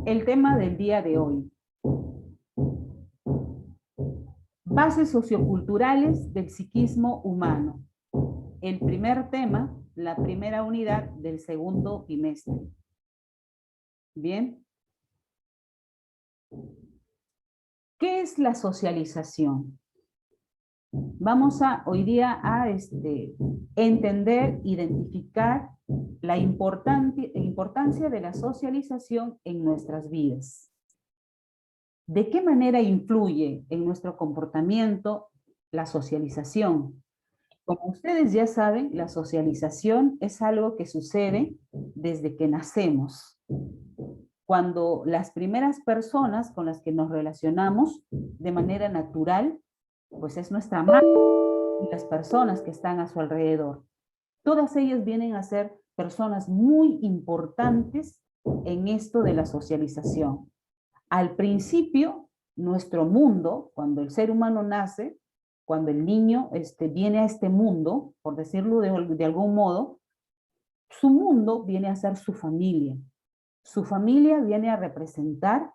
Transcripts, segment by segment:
El tema del día de hoy. Bases socioculturales del psiquismo humano. El primer tema, la primera unidad del segundo bimestre. Bien. ¿Qué es la socialización? Vamos hoy día a entender, identificar la importancia de la socialización en nuestras vidas. ¿De qué manera influye en nuestro comportamiento la socialización? Como ustedes ya saben, la socialización es algo que sucede desde que nacemos. Cuando las primeras personas con las que nos relacionamos de manera natural, pues es nuestra madre y las personas que están a su alrededor. Todas ellas vienen a ser personas muy importantes en esto de la socialización. Al principio, nuestro mundo, cuando el ser humano nace, cuando el niño viene a este mundo, por decirlo de algún modo, su mundo viene a ser su familia. Su familia viene a representar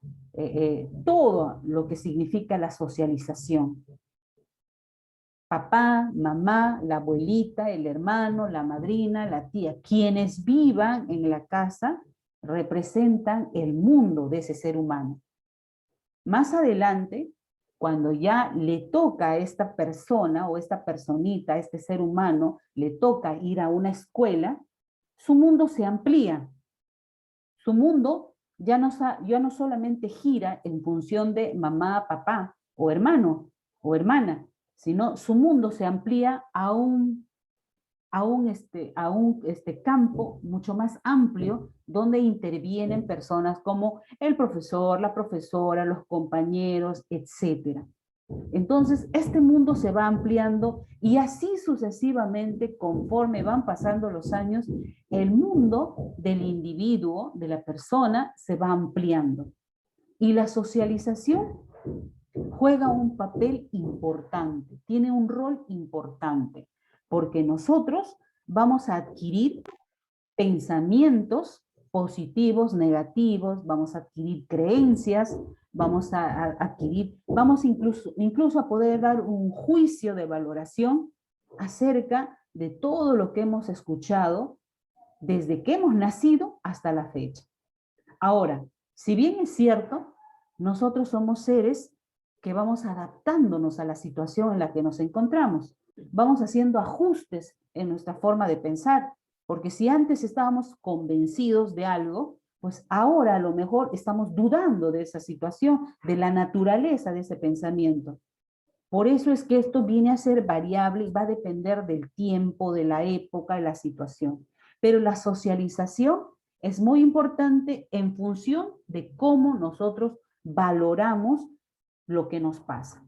todo lo que significa la socialización. Papá, mamá, la abuelita, el hermano, la madrina, la tía, quienes vivan en la casa representan el mundo de ese ser humano. Más adelante, cuando ya le toca a esta persona o esta personita, a este ser humano, le toca ir a una escuela, su mundo se amplía. Su mundo ya no solamente gira en función de mamá, papá o hermano o hermana, sino su mundo se amplía a un campo mucho más amplio donde intervienen personas como el profesor, la profesora, los compañeros, etc. Entonces, este mundo se va ampliando y así sucesivamente, conforme van pasando los años, el mundo del individuo, de la persona, se va ampliando. Y la socialización juega un papel importante, tiene un rol importante, porque nosotros vamos a adquirir pensamientos positivos, negativos, vamos a adquirir creencias, vamos incluso a poder dar un juicio de valoración acerca de todo lo que hemos escuchado desde que hemos nacido hasta la fecha. Ahora, si bien es cierto, nosotros somos seres que vamos adaptándonos a la situación en la que nos encontramos. Vamos haciendo ajustes en nuestra forma de pensar, porque si antes estábamos convencidos de algo, pues ahora a lo mejor estamos dudando de esa situación, de la naturaleza de ese pensamiento. Por eso es que esto viene a ser variable y va a depender del tiempo, de la época, de la situación. Pero la socialización es muy importante en función de cómo nosotros valoramos lo que nos pasa.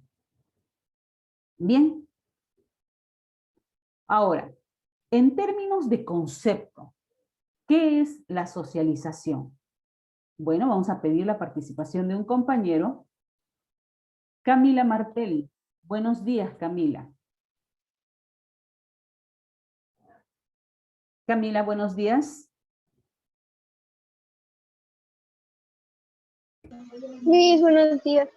Bien. Ahora, en términos de concepto, ¿qué es la socialización? Bueno, vamos a pedir la participación de un compañero. Camila Martelli. Buenos días, Camila. Camila, buenos días. Luis, buenos días.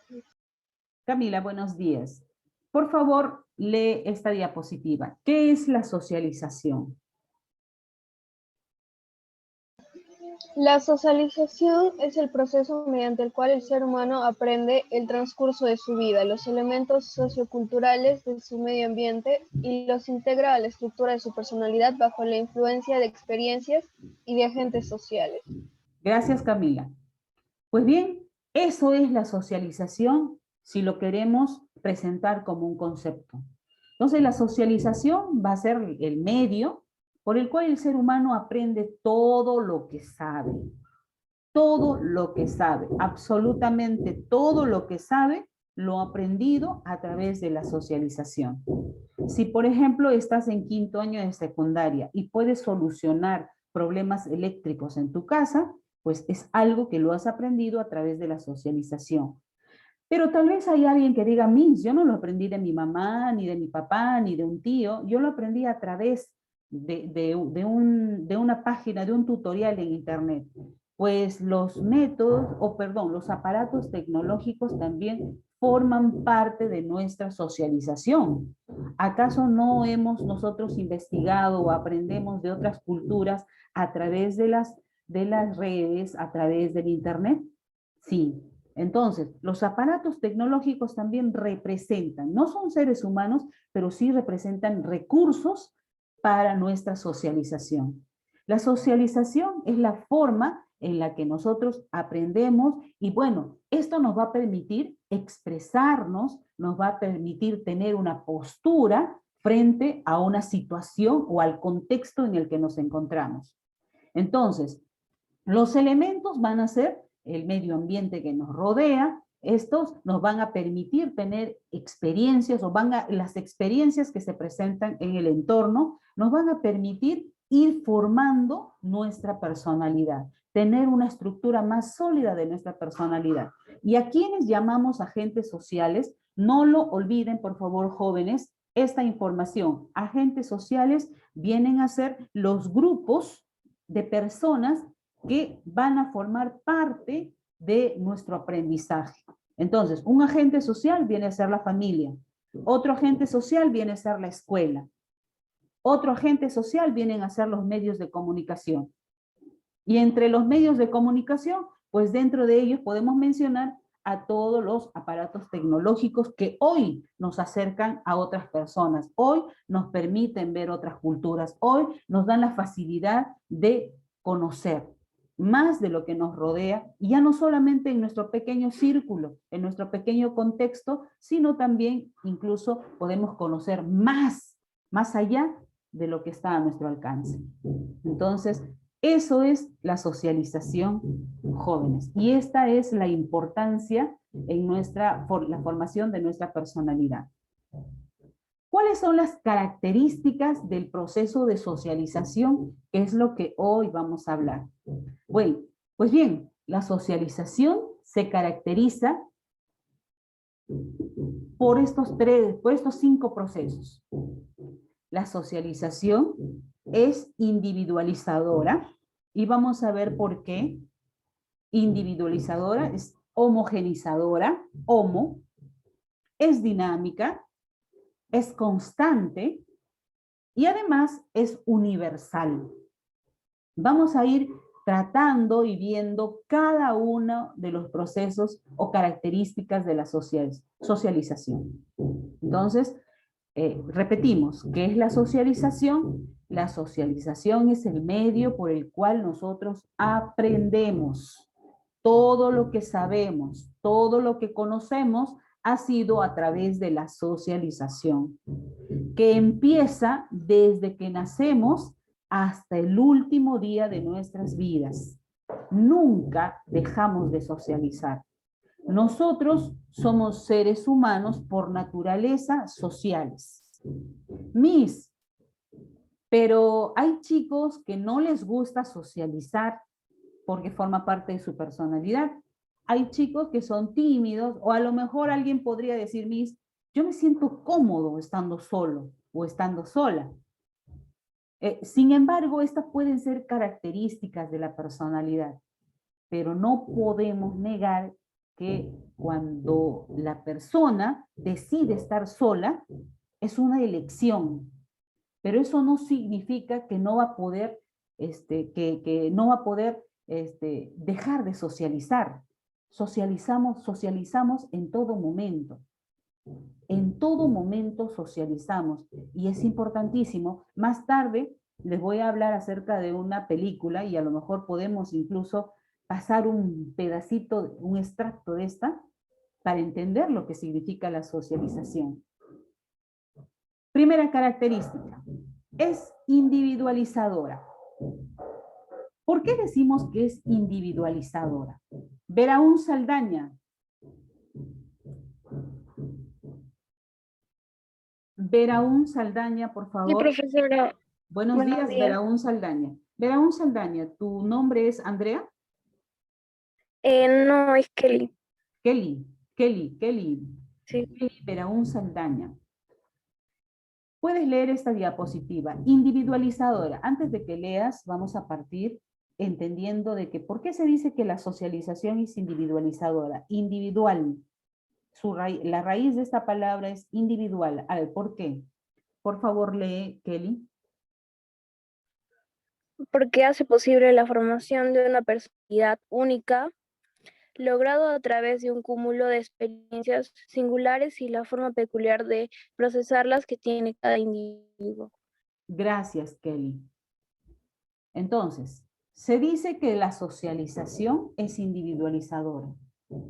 Camila, buenos días. Por favor, lee esta diapositiva. ¿Qué es la socialización? La socialización es el proceso mediante el cual el ser humano aprende el transcurso de su vida, los elementos socioculturales de su medio ambiente y los integra a la estructura de su personalidad bajo la influencia de experiencias y de agentes sociales. Gracias, Camila. Pues bien, eso es la socialización si lo queremos presentar como un concepto. Entonces, la socialización va a ser el medio por el cual el ser humano aprende todo lo que sabe. Todo lo que sabe, absolutamente todo lo que sabe, lo ha aprendido a través de la socialización. Si, por ejemplo, estás en quinto año de secundaria y puedes solucionar problemas eléctricos en tu casa, pues es algo que lo has aprendido a través de la socialización. Pero tal vez hay alguien que diga, Miss, yo no lo aprendí de mi mamá, ni de mi papá, ni de un tío, yo lo aprendí a través de una página, de un tutorial en internet. pues los métodos, o perdón, los aparatos tecnológicos también forman parte de nuestra socialización. ¿Acaso no hemos nosotros investigado o aprendemos de otras culturas a través de las redes, a través del internet? Sí. Entonces, los aparatos tecnológicos también representan, no son seres humanos, pero sí representan recursos para nuestra socialización. La socialización es la forma en la que nosotros aprendemos y bueno, esto nos va a permitir expresarnos, nos va a permitir tener una postura frente a una situación o al contexto en el que nos encontramos. Entonces, los elementos van a ser el medio ambiente que nos rodea. Estos nos van a permitir tener experiencias las experiencias que se presentan en el entorno nos van a permitir ir formando nuestra personalidad, tener una estructura más sólida de nuestra personalidad. Y a quienes llamamos agentes sociales, no lo olviden, por favor, jóvenes, esta información. Agentes sociales vienen a ser los grupos de personas que van a formar parte de nuestro aprendizaje. Entonces, un agente social viene a ser la familia, otro agente social viene a ser la escuela, otro agente social vienen a ser los medios de comunicación. Y entre los medios de comunicación, pues dentro de ellos podemos mencionar a todos los aparatos tecnológicos que hoy nos acercan a otras personas, hoy nos permiten ver otras culturas, hoy nos dan la facilidad de conocer más de lo que nos rodea, y ya no solamente en nuestro pequeño círculo, en nuestro pequeño contexto, sino también incluso podemos conocer más allá de lo que está a nuestro alcance. Entonces, eso es la socialización, jóvenes. Y esta es la importancia en la formación de nuestra personalidad. ¿Cuáles son las características del proceso de socialización? Que es lo que hoy vamos a hablar. Bueno, pues bien, la socialización se caracteriza por estos 5 procesos. La socialización es individualizadora y vamos a ver por qué. Individualizadora es homogenizadora, homo, es dinámica, es constante y además es universal. Vamos a ir tratando y viendo cada uno de los procesos o características de la socialización. Entonces, repetimos, ¿qué es la socialización? La socialización es el medio por el cual nosotros aprendemos. Todo lo que sabemos, todo lo que conocemos ha sido a través de la socialización, que empieza desde que nacemos hasta el último día de nuestras vidas. Nunca dejamos de socializar. Nosotros somos seres humanos por naturaleza sociales. Pero hay chicos que no les gusta socializar porque forma parte de su personalidad. Hay chicos que son tímidos, o a lo mejor alguien podría decir, yo me siento cómodo estando solo o estando sola. Sin embargo, estas pueden ser características de la personalidad, pero no podemos negar que cuando la persona decide estar sola, es una elección, pero eso no significa que no va a poder, que no va a poder dejar de socializar. Socializamos en todo momento. En todo momento socializamos y es importantísimo. Más tarde les voy a hablar acerca de una película y a lo mejor podemos incluso pasar un pedacito, un extracto de esta para entender lo que significa la socialización. Primera característica, es individualizadora. ¿Por qué decimos que es individualizadora? Beraún Saldaña. Beraún Saldaña, por favor. Sí, profesora. Buenos días, Beraún Saldaña. Beraún Saldaña, ¿tu nombre es Andrea? No, es Kelly. Kelly. Sí. Kelly Beraún Saldaña. Puedes leer esta diapositiva. Individualizadora. Antes de que leas, vamos a partir entendiendo de que, ¿por qué se dice que la socialización es individualizadora? Individual. La raíz de esta palabra es individual. A ver, ¿por qué? Por favor, lee, Kelly. Porque hace posible la formación de una personalidad única, logrado a través de un cúmulo de experiencias singulares y la forma peculiar de procesarlas que tiene cada individuo. Gracias, Kelly. Entonces, se dice que la socialización es individualizadora.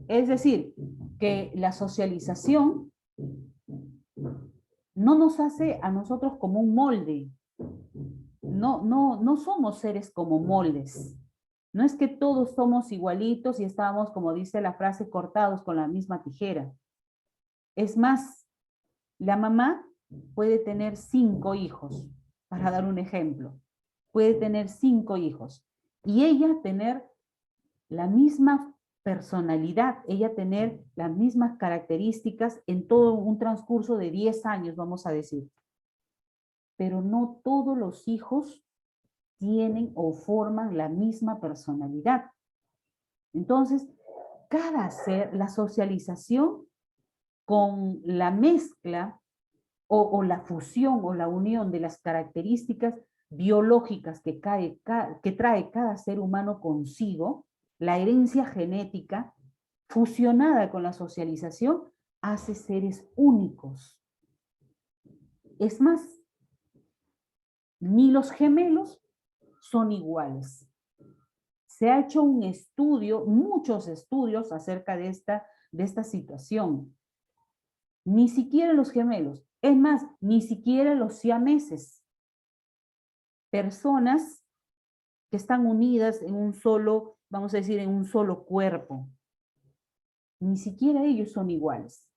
Es decir, que la socialización no nos hace a nosotros como un molde. No somos seres como moldes. No es que todos somos igualitos y estamos, como dice la frase, cortados con la misma tijera. Es más, la mamá puede tener 5 hijos, para dar un ejemplo. Puede tener 5 hijos y ella tener la misma personalidad, ella tener las mismas características en todo un transcurso de 10 años, vamos a decir. Pero no todos los hijos tienen o forman la misma personalidad. Entonces, cada ser, la socialización con la mezcla o la fusión o la unión de las características biológicas que trae cada ser humano consigo, la herencia genética, fusionada con la socialización, hace seres únicos. Es más, ni los gemelos son iguales. Se ha hecho un estudio, muchos estudios acerca de esta situación. Ni siquiera los gemelos, es más, ni siquiera los siameses. Personas que están unidas en un solo, vamos a decir, en un solo cuerpo. Ni siquiera ellos son iguales.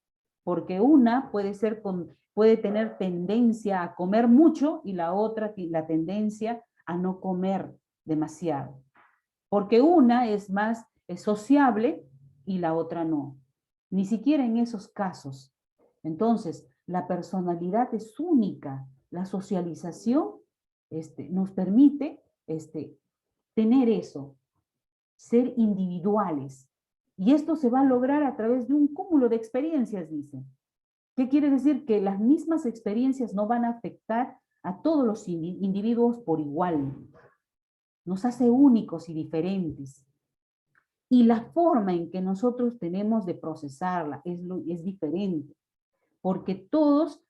Porque una puede tener tendencia a comer mucho y la otra la tendencia a no comer demasiado. Porque una es más sociable y la otra no. Ni siquiera en esos casos. Entonces, la personalidad es única. La socialización nos permite tener eso, ser individuales. Y esto se va a lograr a través de un cúmulo de experiencias, dice. ¿Qué quiere decir? Que las mismas experiencias no van a afectar a todos los individuos por igual. Nos hace únicos y diferentes. Y la forma en que nosotros tenemos de procesarla es diferente, porque todos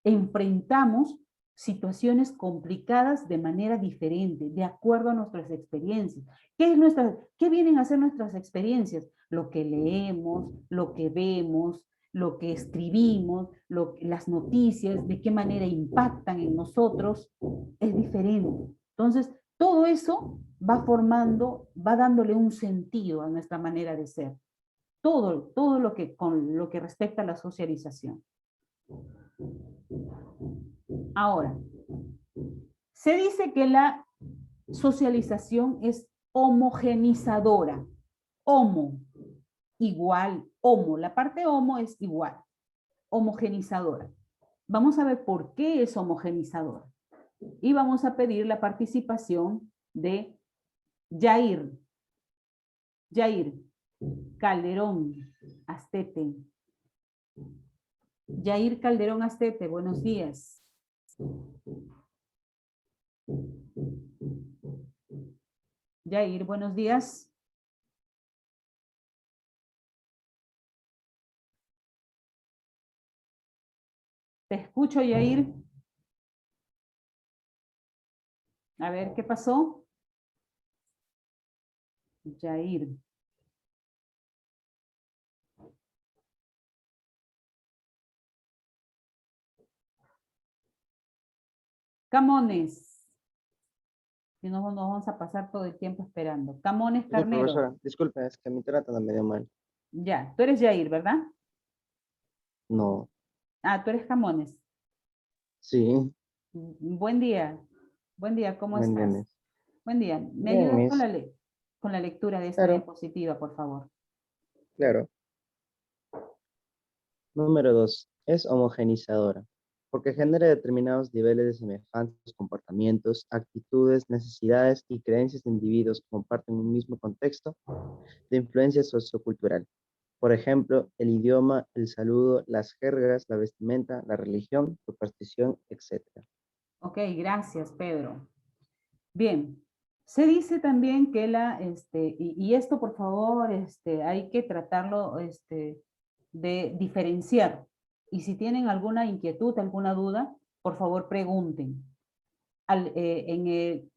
enfrentamos situaciones complicadas de manera diferente, de acuerdo a nuestras experiencias. ¿Qué vienen a ser nuestras experiencias? Lo que leemos, lo que vemos, lo que escribimos, las noticias, de qué manera impactan en nosotros, es diferente. Entonces, todo eso va dándole un sentido a nuestra manera de ser. Todo con lo que respecta a la socialización. Ahora, se dice que la socialización es homogenizadora. Homo, igual, homo. La parte homo es igual. Homogenizadora. Vamos a ver por qué es homogenizadora. Y vamos a pedir la participación de Yair. Yair Calderón Astete. Yair Calderón Astete, buenos días. Yair, buenos días. Te escucho, Yair. A ver, ¿qué pasó? Yair. Camones. Si no, nos vamos a pasar todo el tiempo esperando. Camones Sí, Carnero. profesora, disculpe, es que me tratan medio mal. Ya, tú eres Yair, ¿verdad? No, Ah, tú eres Camones. sí, Buen día. Buen día, ¿cómo buen día, estás? Miss. Buen día. ¿Me Bien, ayudas Miss. con la lectura de esta Claro, diapositiva, por favor? claro. Número 2. Es homogenizadora. porque genera determinados niveles de semejantes comportamientos, actitudes, necesidades y creencias de individuos que comparten un mismo contexto de influencia sociocultural. Por ejemplo, el idioma, el saludo, las jergas, la vestimenta, la religión, superstición, etc. Ok, gracias, Pedro. Bien, se dice también que y esto por favor, hay que tratarlo, de diferenciar. Y si tienen alguna inquietud, alguna duda, por favor pregunten. En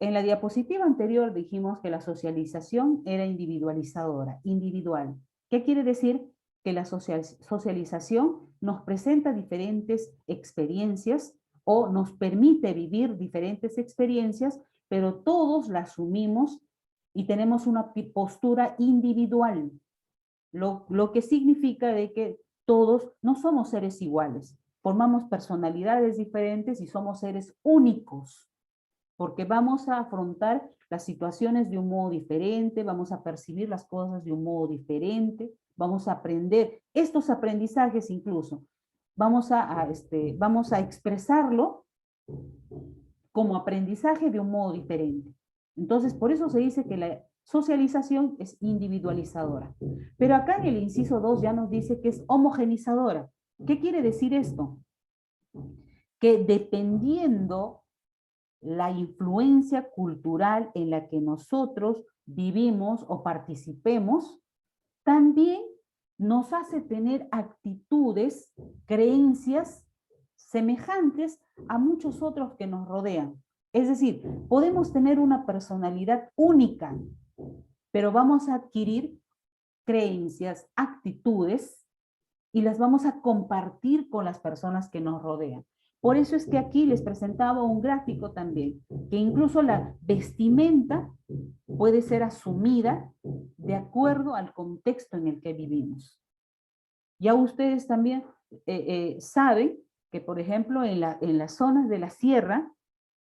la diapositiva anterior dijimos que la socialización era individualizadora, individual. ¿Qué quiere decir? Que la socialización nos presenta diferentes experiencias o nos permite vivir diferentes experiencias, pero todos las asumimos y tenemos una postura individual, lo que significa de que todos no somos seres iguales, formamos personalidades diferentes y somos seres únicos, porque vamos a afrontar las situaciones de un modo diferente, vamos a percibir las cosas de un modo diferente, vamos a aprender estos aprendizajes incluso, vamos a expresarlo como aprendizaje de un modo diferente. Entonces, por eso se dice que la socialización es individualizadora. Pero acá en el inciso 2 ya nos dice que es homogenizadora. ¿Qué quiere decir esto? Que dependiendo la influencia cultural en la que nosotros vivimos o participemos, también nos hace tener actitudes, creencias semejantes a muchos otros que nos rodean. Es decir, podemos tener una personalidad única, pero vamos a adquirir creencias, actitudes, y las vamos a compartir con las personas que nos rodean. Por eso es que aquí les presentaba un gráfico también, que incluso la vestimenta puede ser asumida de acuerdo al contexto en el que vivimos. Ya ustedes también saben que, por ejemplo, en las zonas de la sierra,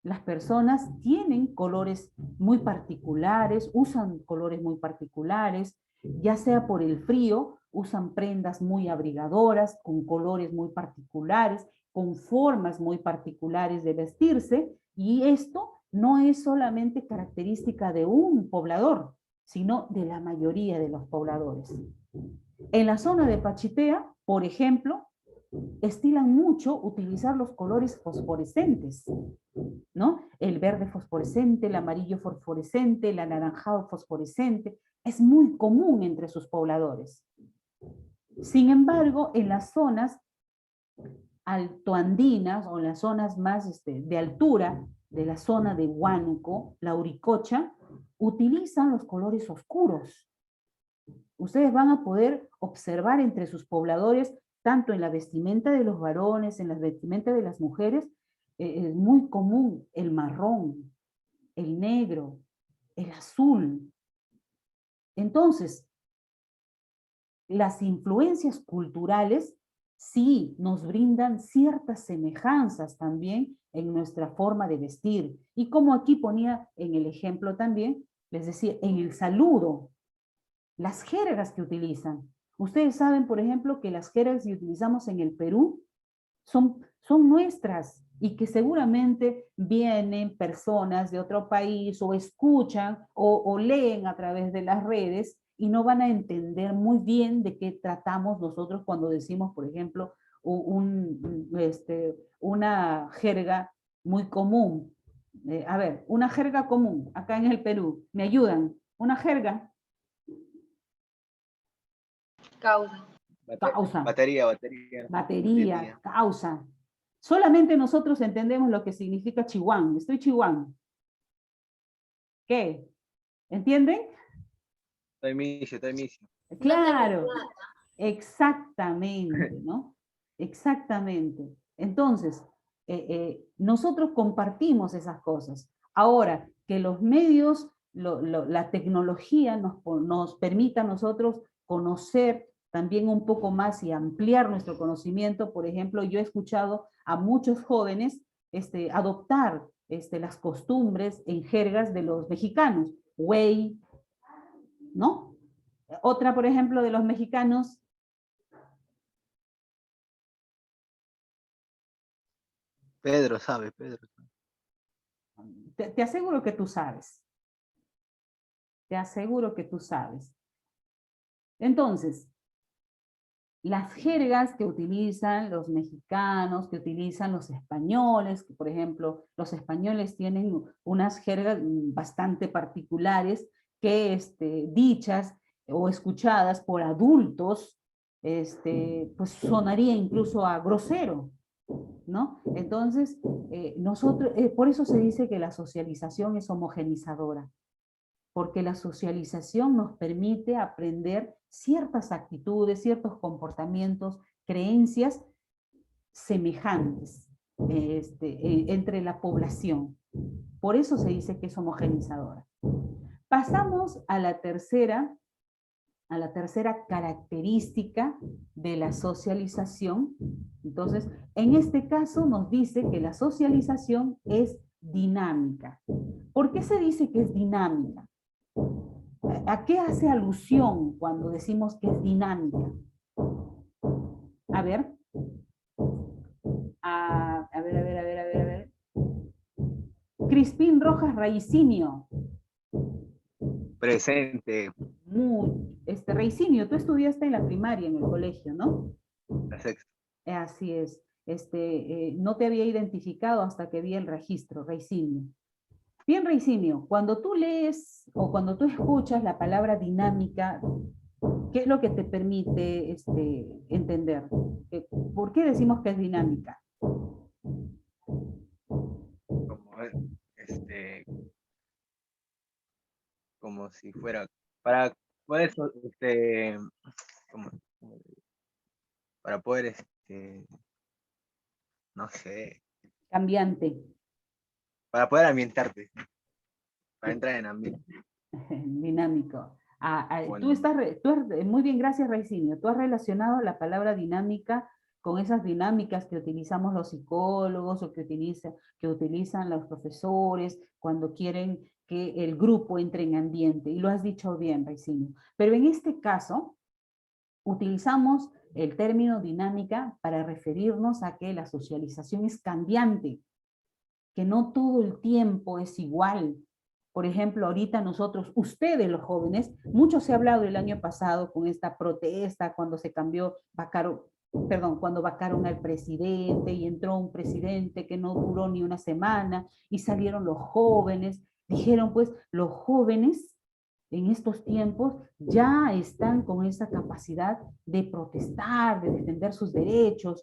las personas tienen colores muy particulares, usan colores muy particulares, ya sea por el frío, usan prendas muy abrigadoras, con colores muy particulares, con formas muy particulares de vestirse, y esto no es solamente característica de un poblador, sino de la mayoría de los pobladores. En la zona de Pachitea, por ejemplo, estilan mucho utilizar los colores fosforescentes, ¿no? El verde fosforescente, el amarillo fosforescente, el anaranjado fosforescente, es muy común entre sus pobladores. Sin embargo, en las zonas altoandinas o en las zonas más de altura, de la zona de Huánuco, la Uricocha, utilizan los colores oscuros. Ustedes van a poder observar entre sus pobladores, tanto en la vestimenta de los varones, en la vestimenta de las mujeres, es muy común el marrón, el negro, el azul. Entonces, las influencias culturales sí nos brindan ciertas semejanzas también en nuestra forma de vestir. Y como aquí ponía en el ejemplo también, les decía, en el saludo, las jergas que utilizan. Ustedes saben, por ejemplo, que las jergas que utilizamos en el Perú son nuestras y que seguramente vienen personas de otro país o escuchan o leen a través de las redes y no van a entender muy bien de qué tratamos nosotros cuando decimos, por ejemplo, una jerga muy común. A ver, una jerga común acá en el Perú. ¿Me ayudan? Una jerga. Causa. Causa. Batería. Batería, causa. Solamente nosotros entendemos lo que significa chihuán. Estoy chihuán. ¿Qué? ¿Entienden? Estoy inicio. Claro, exactamente, ¿no? Exactamente. Entonces, nosotros compartimos esas cosas. Ahora, que los medios, la tecnología nos permita a nosotros conocer también un poco más y ampliar nuestro conocimiento. Por ejemplo, yo he escuchado a muchos jóvenes adoptar las costumbres en jergas de los mexicanos. Güey, ¿no? Otra, por ejemplo, de los mexicanos, Pedro sabe, Pedro. Te aseguro que tú sabes. Te aseguro que tú sabes. Entonces, las jergas que utilizan los mexicanos, que utilizan los españoles, que por ejemplo, los españoles tienen unas jergas bastante particulares que dichas o escuchadas por adultos, pues sonaría incluso a grosero, ¿no? Entonces, por eso se dice que la socialización es homogenizadora, porque la socialización nos permite aprender ciertas actitudes, ciertos comportamientos, creencias semejantes entre la población. Por eso se dice que es homogenizadora. Pasamos a la tercera característica de la socialización. Entonces, en este caso nos dice que la socialización es dinámica. ¿Por qué se dice que es dinámica? ¿A qué hace alusión cuando decimos que es dinámica? A ver. A ver. Crispín Rojas Raicinio. Presente. Raicinio, tú estudiaste en la primaria, en el colegio, ¿no? La sexta. Así es. No te había identificado hasta que vi el registro, Raicinio. Bien, Raicinio, cuando tú lees o cuando tú escuchas la palabra dinámica, ¿qué es lo que te permite entender? ¿Por qué decimos que es dinámica? Como si fuera para poder para poder no sé, Cambiante. para poder ambientarte, para entrar en ambiente. Dinámico. Bueno. Muy bien, gracias, Raicinio. Tú has relacionado la palabra dinámica con esas dinámicas que utilizamos los psicólogos o que utilizan los profesores cuando quieren que el grupo entre en ambiente. Y lo has dicho bien, Raicinio. Pero en este caso, utilizamos el término dinámica para referirnos a que la socialización es cambiante, que no todo el tiempo es igual. Por ejemplo, ahorita nosotros, ustedes los jóvenes, mucho se ha hablado el año pasado con esta protesta cuando se cambió, cuando vacaron al presidente y entró un presidente que no duró ni una semana y salieron los jóvenes. Dijeron pues, los jóvenes en estos tiempos ya están con esa capacidad de protestar, de defender sus derechos,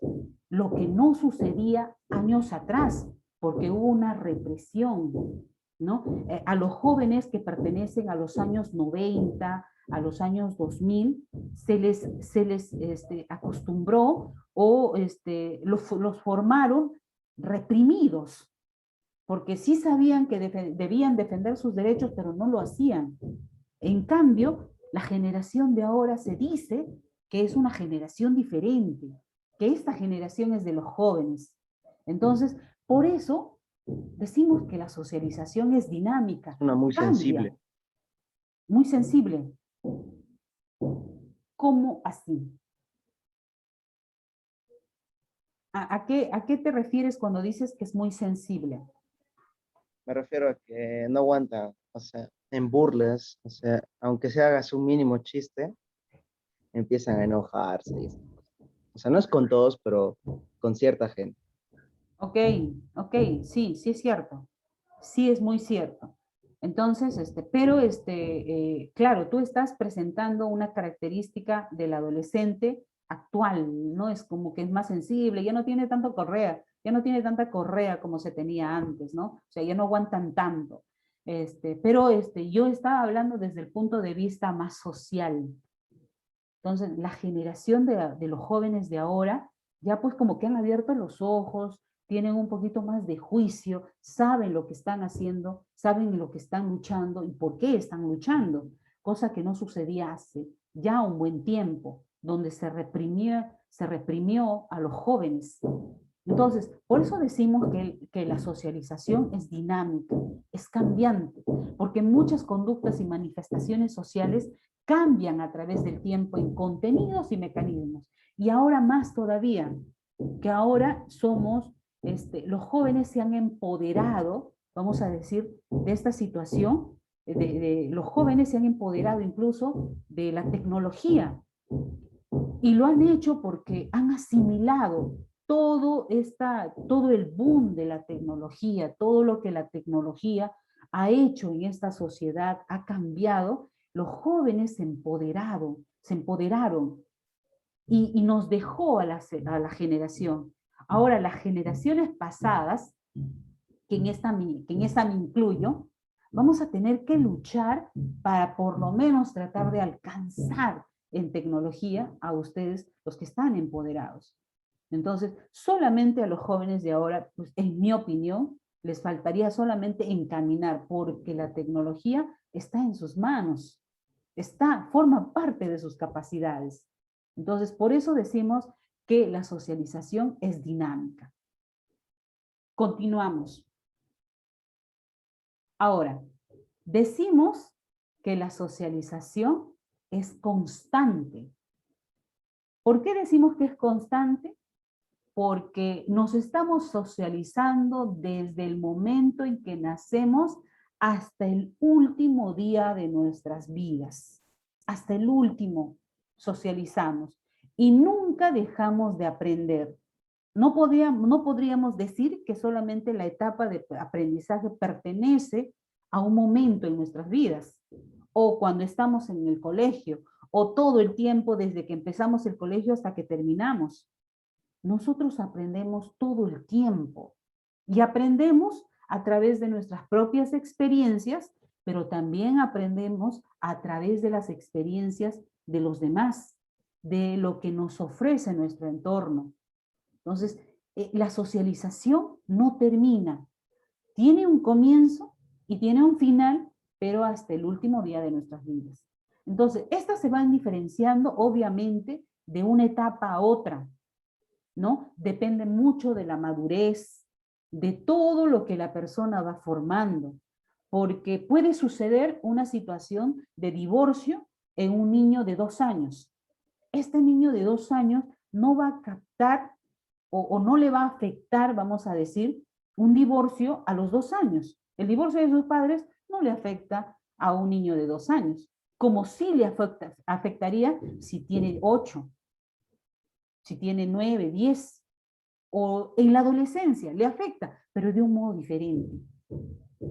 lo que no sucedía años atrás, porque hubo una represión, ¿no? A los jóvenes que pertenecen a los años 90, a los años 2000, se les acostumbró o los formaron reprimidos, porque sí sabían que debían defender sus derechos, pero no lo hacían. En cambio, la generación de ahora se dice que es una generación diferente, que esta generación es de los jóvenes. Entonces, por eso decimos que la socialización es dinámica. Una muy cambia. sensible. Muy sensible. ¿Cómo así? ¿A qué te refieres cuando dices que es muy sensible? Me refiero a que no aguanta, o sea, en burlas, o sea, aunque se haga su mínimo chiste, empiezan a enojarse. O sea, no es con todos, pero con cierta gente. Ok, sí es cierto. Sí es muy cierto. Entonces, pero claro, tú estás presentando una característica del adolescente actual, ¿no? Es como que es más sensible, ya no tiene tanto correa, ya no tiene tanta correa como se tenía antes, ¿no? O sea, ya no aguantan tanto. Pero yo estaba hablando desde el punto de vista más social. Entonces, la generación de los jóvenes de ahora, ya pues como que han abierto los ojos, tienen un poquito más de juicio, saben lo que están haciendo, saben lo que están luchando y por qué están luchando, cosa que no sucedía hace ya un buen tiempo, donde se reprimió a los jóvenes. Entonces, por eso decimos que la socialización es dinámica, es cambiante, porque muchas conductas y manifestaciones sociales cambian a través del tiempo en contenidos y mecanismos. Y ahora más todavía, que ahora somos los jóvenes se han empoderado, vamos a decir, de esta situación, los jóvenes se han empoderado incluso de la tecnología, y lo han hecho porque han asimilado todo el boom de la tecnología, todo lo que la tecnología ha hecho en esta sociedad, ha cambiado. Los jóvenes se empoderaron y nos dejó a la generación. Ahora, las generaciones pasadas, que en esta me incluyo, vamos a tener que luchar para por lo menos tratar de alcanzar en tecnología a ustedes, los que están empoderados. Entonces, solamente a los jóvenes de ahora, pues, en mi opinión, les faltaría solamente encaminar, porque la tecnología está en sus manos, forma parte de sus capacidades. Entonces, por eso decimos que la socialización es dinámica. Continuamos. Ahora, decimos que la socialización es constante. ¿Por qué decimos que es constante? Porque nos estamos socializando desde el momento en que nacemos hasta el último día de nuestras vidas. Hasta el último socializamos y nunca dejamos de aprender. No podríamos decir que solamente la etapa de aprendizaje pertenece a un momento en nuestras vidas, o cuando estamos en el colegio, o todo el tiempo desde que empezamos el colegio hasta que terminamos. Nosotros aprendemos todo el tiempo y aprendemos a través de nuestras propias experiencias, pero también aprendemos a través de las experiencias de los demás, de lo que nos ofrece nuestro entorno. Entonces, la socialización no termina. Tiene un comienzo y tiene un final, pero hasta el último día de nuestras vidas. Entonces, estas se van diferenciando, obviamente, de una etapa a otra, ¿no? Depende mucho de la madurez, de todo lo que la persona va formando, porque puede suceder una situación de divorcio en un niño de 2 años. Este niño de 2 años no va a captar o no le va a afectar, vamos a decir, un divorcio a los 2 años. El divorcio de sus padres no le afecta a un niño de 2 años, como sí le afectaría si tiene 8, si tiene 9, 10, o en la adolescencia, le afecta, pero de un modo diferente.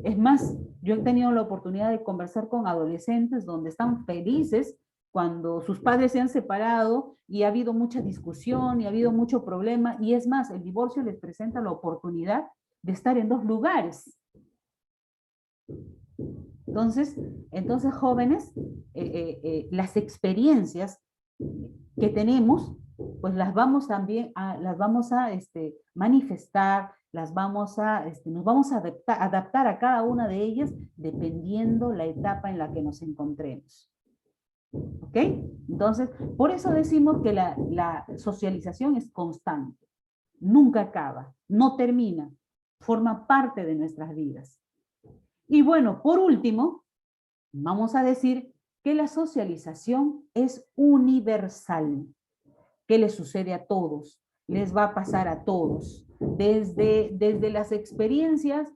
Es más, yo he tenido la oportunidad de conversar con adolescentes donde están felices cuando sus padres se han separado y ha habido mucha discusión y ha habido mucho problema, y es más, el divorcio les presenta la oportunidad de estar en 2 lugares. Entonces jóvenes, las experiencias que tenemos, pues las vamos a manifestar, nos vamos a adaptar a cada una de ellas dependiendo la etapa en la que nos encontremos. ¿Ok? Entonces, por eso decimos que la socialización es constante, nunca acaba, no termina, forma parte de nuestras vidas. Y bueno, por último, vamos a decir que la socialización es universal. ¿Qué les sucede a todos? Les va a pasar a todos. Desde las experiencias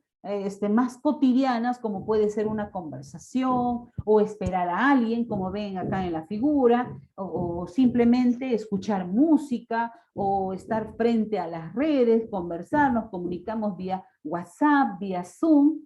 más cotidianas, como puede ser una conversación, o esperar a alguien, como ven acá en la figura, o simplemente escuchar música, o estar frente a las redes, conversar, nos comunicamos vía WhatsApp, vía Zoom.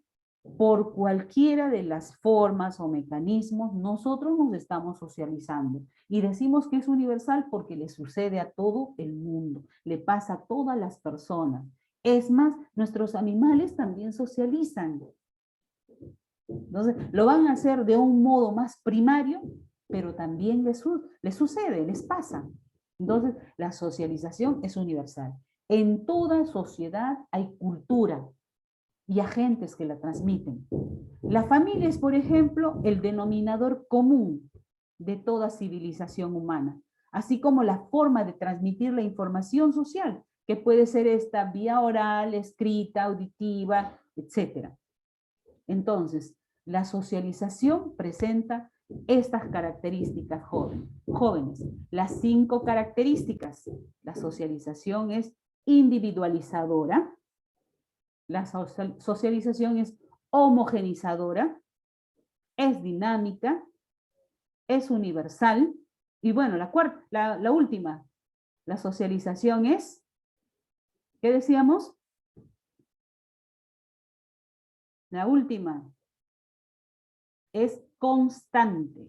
Por cualquiera de las formas o mecanismos, nosotros nos estamos socializando. Y decimos que es universal porque le sucede a todo el mundo, le pasa a todas las personas. Es más, nuestros animales también socializan. Entonces, lo van a hacer de un modo más primario, pero también les sucede, les pasa. Entonces, la socialización es universal. En toda sociedad hay cultura y agentes que la transmiten. La familia es, por ejemplo, el denominador común de toda civilización humana, así como la forma de transmitir la información social, que puede ser esta vía oral, escrita, auditiva, etc. Entonces, la socialización presenta estas características jóvenes. Las 5 características. La socialización es individualizadora. La socialización es homogenizadora, es dinámica, es universal. Y bueno, la última, la socialización es, ¿qué decíamos? La última es constante.